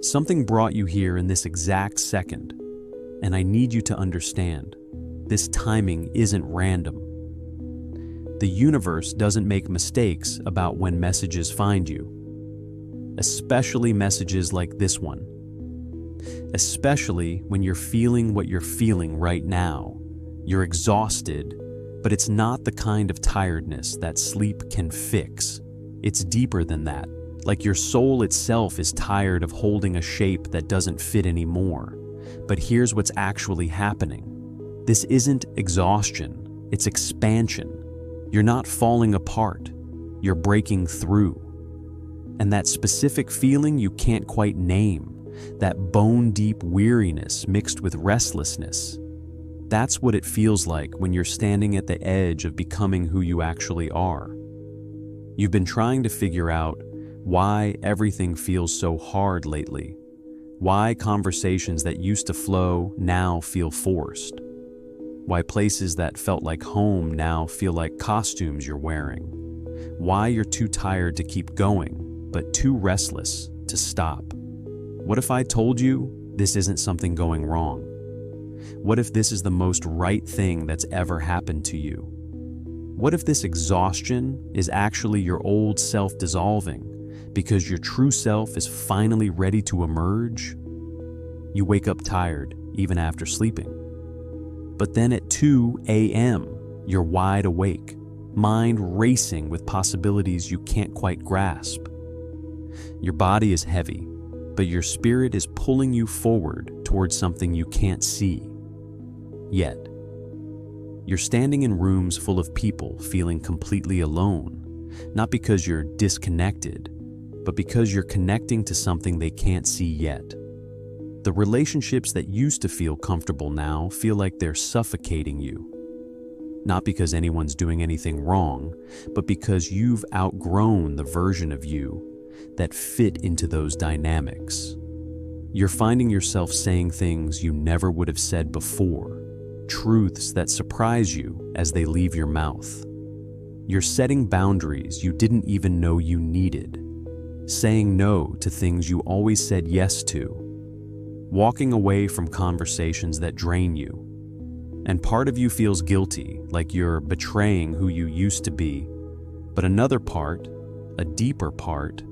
Something brought you here in this exact second, and I need you to understand, this timing isn't random. The universe doesn't make mistakes about when messages find you, especially messages like this one. Especially when you're feeling what you're feeling right now. You're exhausted, but it's not the kind of tiredness that sleep can fix. It's deeper than that. Like your soul itself is tired of holding a shape that doesn't fit anymore. But here's what's actually happening. This isn't exhaustion, it's expansion. You're not falling apart, you're breaking through. And that specific feeling you can't quite name, that bone-deep weariness mixed with restlessness, that's what it feels like when you're standing at the edge of becoming who you actually are. You've been trying to figure out why everything feels so hard lately, why conversations that used to flow now feel forced, why places that felt like home now feel like costumes you're wearing, why you're too tired to keep going, but too restless to stop. What if I told you this isn't something going wrong? What if this is the most right thing that's ever happened to you? What if this exhaustion is actually your old self dissolving because your true self is finally ready to emerge? You wake up tired even after sleeping. But then at 2 a.m., you're wide awake, mind racing with possibilities you can't quite grasp. Your body is heavy, but your spirit is pulling you forward towards something you can't see. Yet, you're standing in rooms full of people feeling completely alone, not because you're disconnected, but because you're connecting to something they can't see yet. The relationships that used to feel comfortable now feel like they're suffocating you. Not because anyone's doing anything wrong, but because you've outgrown the version of you that fit into those dynamics. You're finding yourself saying things you never would have said before, truths that surprise you as they leave your mouth. You're setting boundaries you didn't even know you needed, saying no to things you always said yes to, walking away from conversations that drain you. And part of you feels guilty, like you're betraying who you used to be, but another part, a deeper part,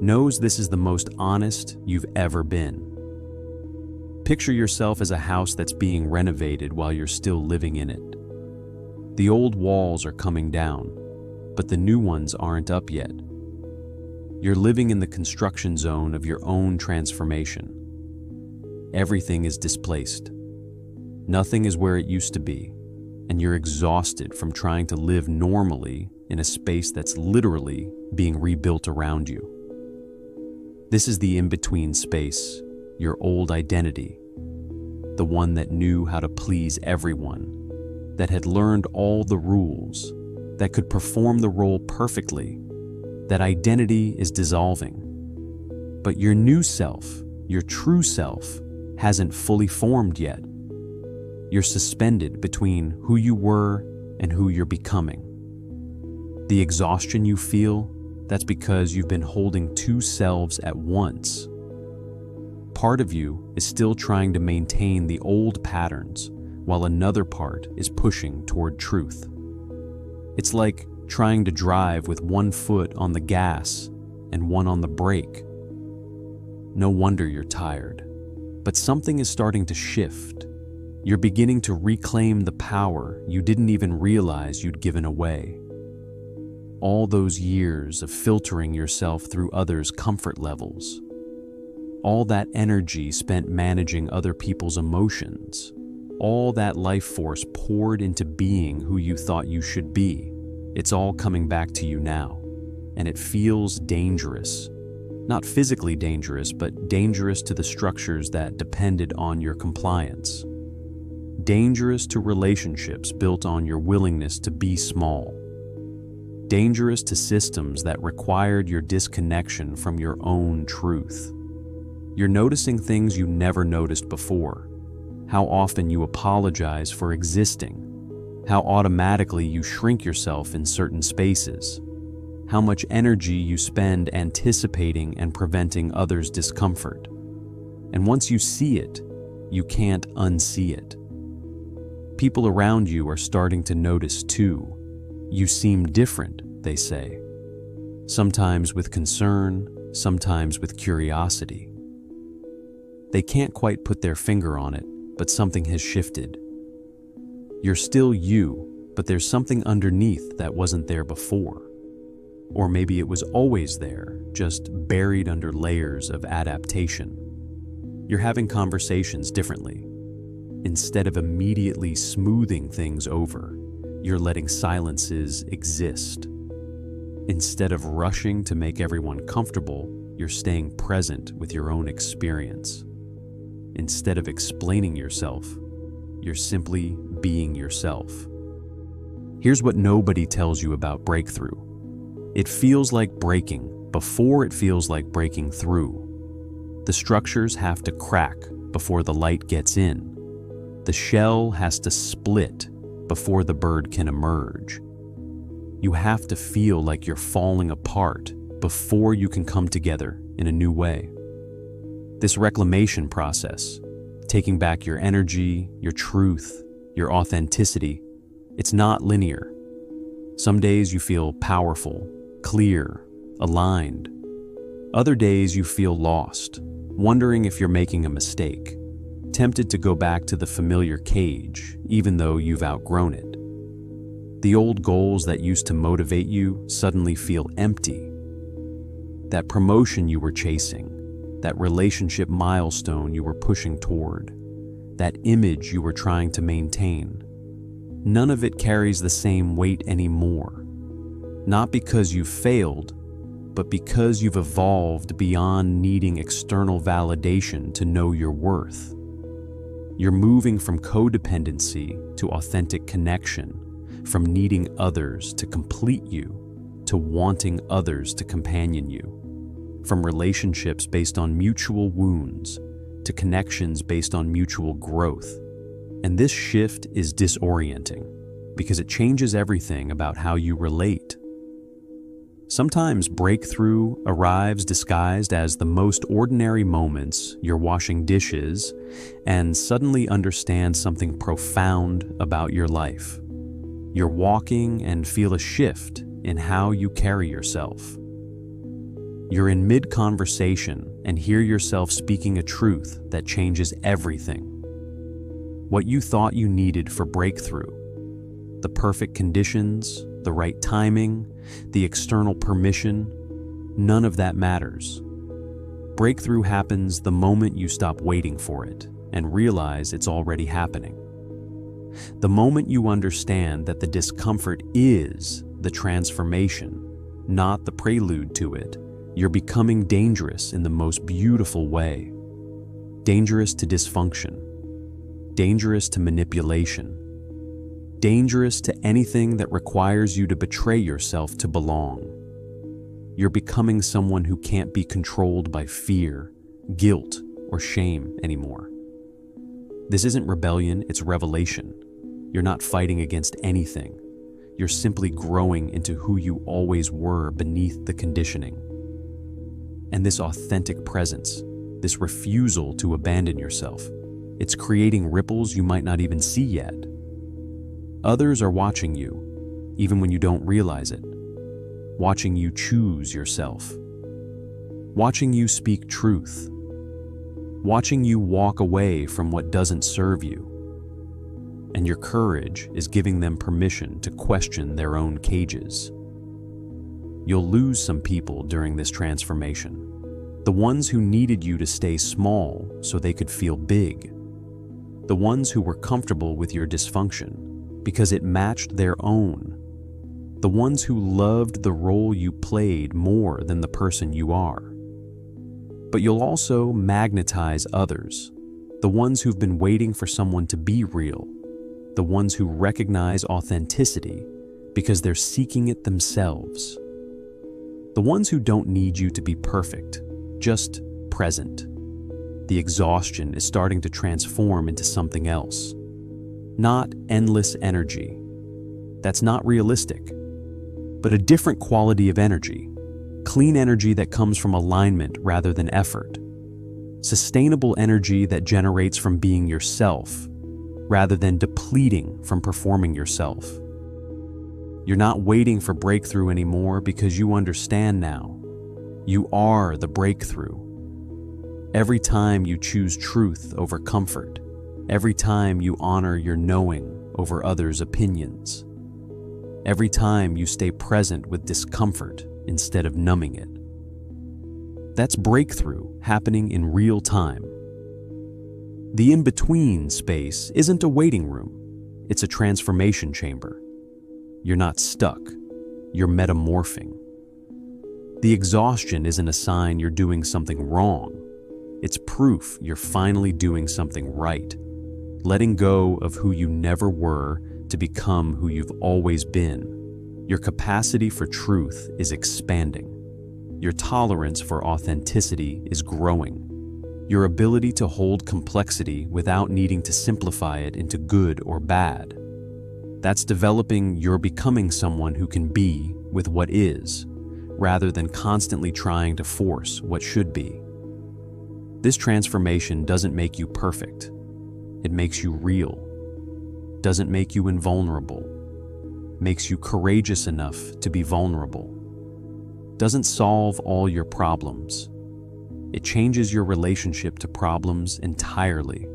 knows this is the most honest you've ever been. Picture yourself as a house that's being renovated while you're still living in it. The old walls are coming down, but the new ones aren't up yet. You're living in the construction zone of your own transformation. Everything is displaced. Nothing is where it used to be, and you're exhausted from trying to live normally in a space that's literally being rebuilt around you. This is the in-between space, your old identity, the one that knew how to please everyone, that had learned all the rules, that could perform the role perfectly. That identity is dissolving. But your new self, your true self, hasn't fully formed yet. You're suspended between who you were and who you're becoming. The exhaustion you feel, that's because you've been holding two selves at once. Part of you is still trying to maintain the old patterns, while another part is pushing toward truth. It's like trying to drive with one foot on the gas and one on the brake. No wonder you're tired, but something is starting to shift. You're beginning to reclaim the power you didn't even realize you'd given away. All those years of filtering yourself through others' comfort levels. All that energy spent managing other people's emotions. All that life force poured into being who you thought you should be. It's all coming back to you now, and it feels dangerous. Not physically dangerous, but dangerous to the structures that depended on your compliance. Dangerous to relationships built on your willingness to be small. Dangerous to systems that required your disconnection from your own truth. You're noticing things you never noticed before. How often you apologize for existing. How automatically you shrink yourself in certain spaces. How much energy you spend anticipating and preventing others' discomfort. And once you see it, you can't unsee it. People around you are starting to notice too. You seem different, they say. Sometimes with concern, sometimes with curiosity. They can't quite put their finger on it, but something has shifted. You're still you, but there's something underneath that wasn't there before. Or maybe it was always there, just buried under layers of adaptation. You're having conversations differently. Instead of immediately smoothing things over, you're letting silences exist. Instead of rushing to make everyone comfortable, you're staying present with your own experience. Instead of explaining yourself, you're simply being yourself. Here's what nobody tells you about breakthrough. It feels like breaking before it feels like breaking through. The structures have to crack before the light gets in. The shell has to split before the bird can emerge. You have to feel like you're falling apart before you can come together in a new way. This reclamation process, taking back your energy, your truth, your authenticity, it's not linear. Some days you feel powerful, clear, aligned. Other days you feel lost, wondering if you're making a mistake, tempted to go back to the familiar cage, even though you've outgrown it. The old goals that used to motivate you suddenly feel empty. That promotion you were chasing, that relationship milestone you were pushing toward, that image you were trying to maintain, none of it carries the same weight anymore. Not because you've failed, but because you've evolved beyond needing external validation to know your worth. You're moving from codependency to authentic connection, from needing others to complete you to wanting others to companion you, from relationships based on mutual wounds to connections based on mutual growth. And this shift is disorienting because it changes everything about how you relate. Sometimes breakthrough arrives disguised as the most ordinary moments you're washing dishes and suddenly understand something profound about your life. You're walking and feel a shift in how you carry yourself. You're in mid-conversation and hear yourself speaking a truth that changes everything. What you thought you needed for breakthrough, the perfect conditions, the right timing, the external permission, none of that matters. Breakthrough happens the moment you stop waiting for it and realize it's already happening. The moment you understand that the discomfort is the transformation, not the prelude to it, you're becoming dangerous in the most beautiful way. Dangerous to dysfunction, dangerous to manipulation, dangerous to anything that requires you to betray yourself to belong. You're becoming someone who can't be controlled by fear, guilt, or shame anymore. This isn't rebellion, it's revelation. You're not fighting against anything. You're simply growing into who you always were beneath the conditioning. And this authentic presence, this refusal to abandon yourself, it's creating ripples you might not even see yet. Others are watching you, even when you don't realize it. Watching you choose yourself. Watching you speak truth. Watching you walk away from what doesn't serve you. And your courage is giving them permission to question their own cages. You'll lose some people during this transformation. The ones who needed you to stay small so they could feel big. The ones who were comfortable with your dysfunction because it matched their own. The ones who loved the role you played more than the person you are. But you'll also magnetize others, the ones who've been waiting for someone to be real, the ones who recognize authenticity because they're seeking it themselves. The ones who don't need you to be perfect, just present. The exhaustion is starting to transform into something else. Not endless energy. That's not realistic. But a different quality of energy. Clean energy that comes from alignment rather than effort. sustainable energy that generates from being yourself, rather than depleting from performing yourself. You're not waiting for breakthrough anymore because you understand now. You are the breakthrough. Every time you choose truth over comfort, every time you honor your knowing over others' opinions, every time you stay present with discomfort instead of numbing it. That's breakthrough happening in real time. The in-between space isn't a waiting room, it's a transformation chamber. You're not stuck, you're metamorphing. The exhaustion isn't a sign you're doing something wrong. It's proof you're finally doing something right, letting go of who you never were to become who you've always been. Your capacity for truth is expanding. Your tolerance for authenticity is growing. Your ability to hold complexity without needing to simplify it into good or bad. That's developing. You're becoming someone who can be with what is, rather than constantly trying to force what should be. This transformation doesn't make you perfect. It makes you real. Doesn't make you invulnerable. Makes you courageous enough to be vulnerable. Doesn't solve all your problems. It changes your relationship to problems entirely.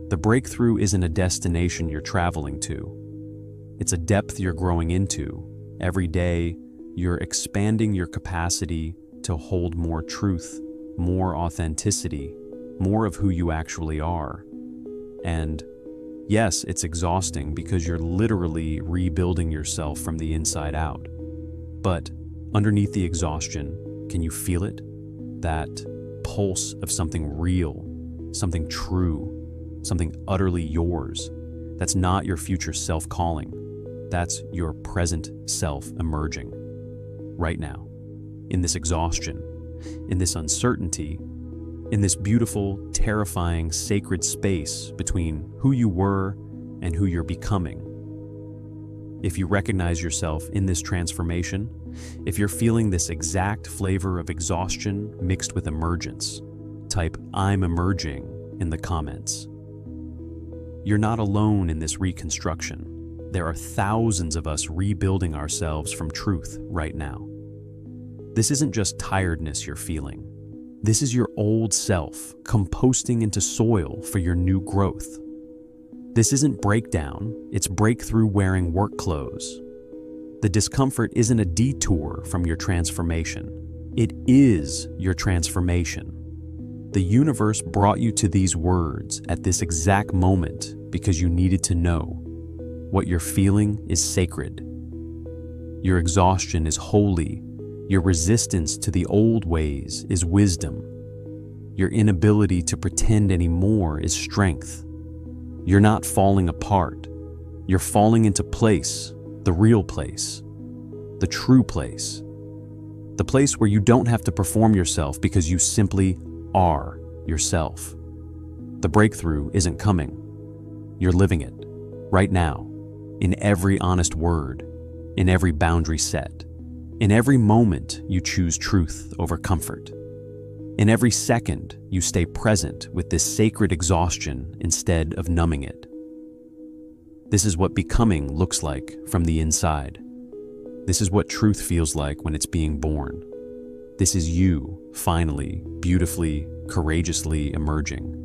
The breakthrough isn't a destination you're traveling to. It's a depth you're growing into. Every day, you're expanding your capacity to hold more truth, more authenticity, more of who you actually are. And yes, it's exhausting because you're literally rebuilding yourself from the inside out. But underneath the exhaustion, can you feel it? That pulse of something real, something true, something utterly yours. That's not your future self calling. That's your present self emerging. Right now, in this exhaustion, in this uncertainty, in this beautiful, terrifying, sacred space between who you were and who you're becoming. If you recognize yourself in this transformation, if you're feeling this exact flavor of exhaustion mixed with emergence, type "I'm emerging" in the comments. You're not alone in this reconstruction. There are thousands of us rebuilding ourselves from truth right now. This isn't just tiredness you're feeling. This is your old self composting into soil for your new growth. This isn't breakdown, it's breakthrough wearing work clothes. The discomfort isn't a detour from your transformation. It is your transformation. The universe brought you to these words at this exact moment because you needed to know. What you're feeling is sacred. Your exhaustion is holy. Your resistance to the old ways is wisdom. Your inability to pretend anymore is strength. You're not falling apart. You're falling into place, the real place, the true place. The place where you don't have to perform yourself because you simply are yourself. The breakthrough isn't coming. You're living it, right now, in every honest word, in every boundary set. In every moment, you choose truth over comfort. In every second, you stay present with this sacred exhaustion instead of numbing it. This is what becoming looks like from the inside. This is what truth feels like when it's being born. This is you, finally, beautifully, courageously emerging.